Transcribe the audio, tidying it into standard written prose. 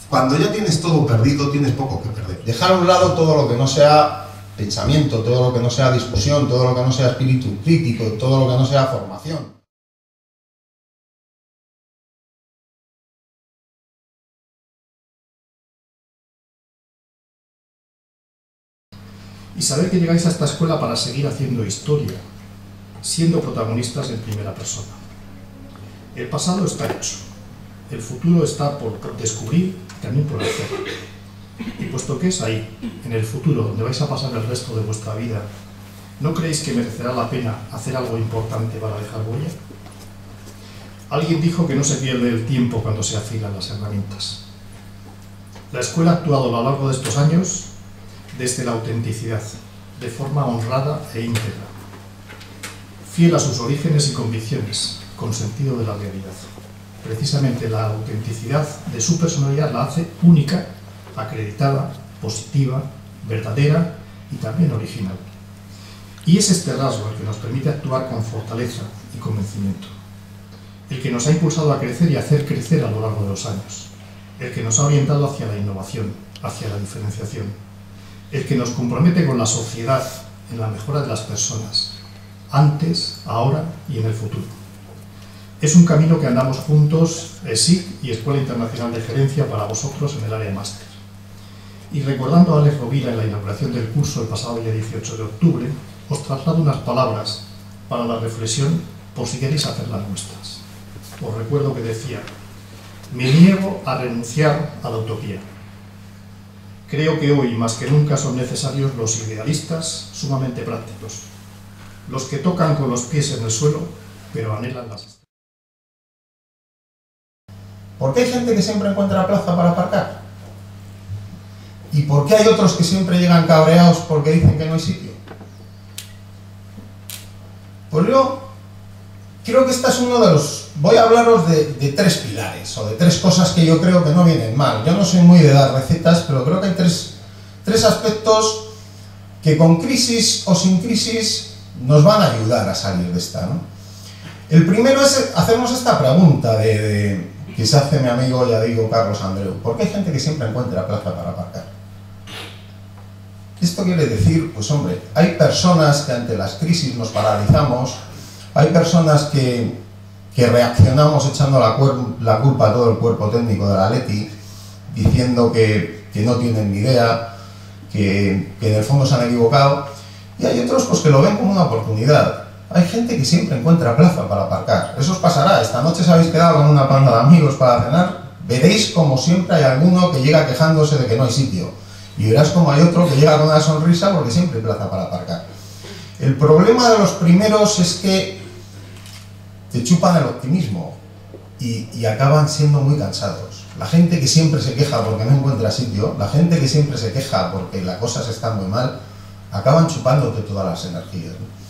Cuando ya tienes todo perdido, tienes poco que perder. Dejar a un lado todo lo que no sea pensamiento, todo lo que no sea discusión, todo lo que no sea espíritu crítico, todo lo que no sea formación. Y saber que llegáis a esta escuela para seguir haciendo historia, siendo protagonistas en primera persona. El pasado está hecho, el futuro está por descubrir y también por hacer. Y puesto que es ahí, en el futuro, donde vais a pasar el resto de vuestra vida, ¿no creéis que merecerá la pena hacer algo importante para dejar huella? Alguien dijo que no se pierde el tiempo cuando se afilan las herramientas. La escuela ha actuado a lo largo de estos años desde la autenticidad, de forma honrada e íntegra, fiel a sus orígenes y convicciones, con sentido de la realidad. Precisamente la autenticidad de su personalidad la hace única, acreditada, positiva, verdadera y también original. Y es este rasgo el que nos permite actuar con fortaleza y convencimiento, el que nos ha impulsado a crecer y a hacer crecer a lo largo de los años, el que nos ha orientado hacia la innovación, hacia la diferenciación, el que nos compromete con la sociedad en la mejora de las personas, antes, ahora y en el futuro. Es un camino que andamos juntos, ESIC y Escuela Internacional de Gerencia para vosotros en el área máster. Y recordando a Alex Rovira en la inauguración del curso el pasado día 18 de octubre, os traslado unas palabras para la reflexión por si queréis hacerlas vuestras. Os recuerdo que decía: me niego a renunciar a la utopía. Creo que hoy más que nunca son necesarios los idealistas sumamente prácticos, los que tocan con los pies en el suelo, pero anhelan las estrellas. ¿Por qué hay gente que siempre encuentra plaza para aparcar? ¿Y por qué hay otros que siempre llegan cabreados porque dicen que no hay sitio? Pues yo creo que esta es uno de los... Voy a hablaros de tres pilares, o de tres cosas que yo creo que no vienen mal. Yo no soy muy de dar recetas, pero creo que hay tres aspectos que con crisis o sin crisis nos van a ayudar a salir de esta, ¿no? El primero es hacernos esta pregunta que se hace mi amigo, ya digo, Carlos Andreu. ¿Por qué hay gente que siempre encuentra plaza para aparcar? Esto quiere decir, pues hombre, hay personas que ante las crisis nos paralizamos, hay personas que reaccionamos echando la culpa a todo el cuerpo técnico de la Leti, diciendo que no tienen ni idea, que en el fondo se han equivocado, y hay otros pues que lo ven como una oportunidad. Hay gente que siempre encuentra plaza para aparcar. Eso os pasará. Esta noche se habéis quedado con una banda de amigos para cenar. Veréis como siempre hay alguno que llega quejándose de que no hay sitio. Y verás como hay otro que llega con una sonrisa porque siempre hay plaza para aparcar. El problema de los primeros es que te chupan el optimismo y acaban siendo muy cansados. La gente que siempre se queja porque no encuentra sitio, la gente que siempre se queja porque la cosa se está muy mal, acaban chupándote todas las energías, ¿no?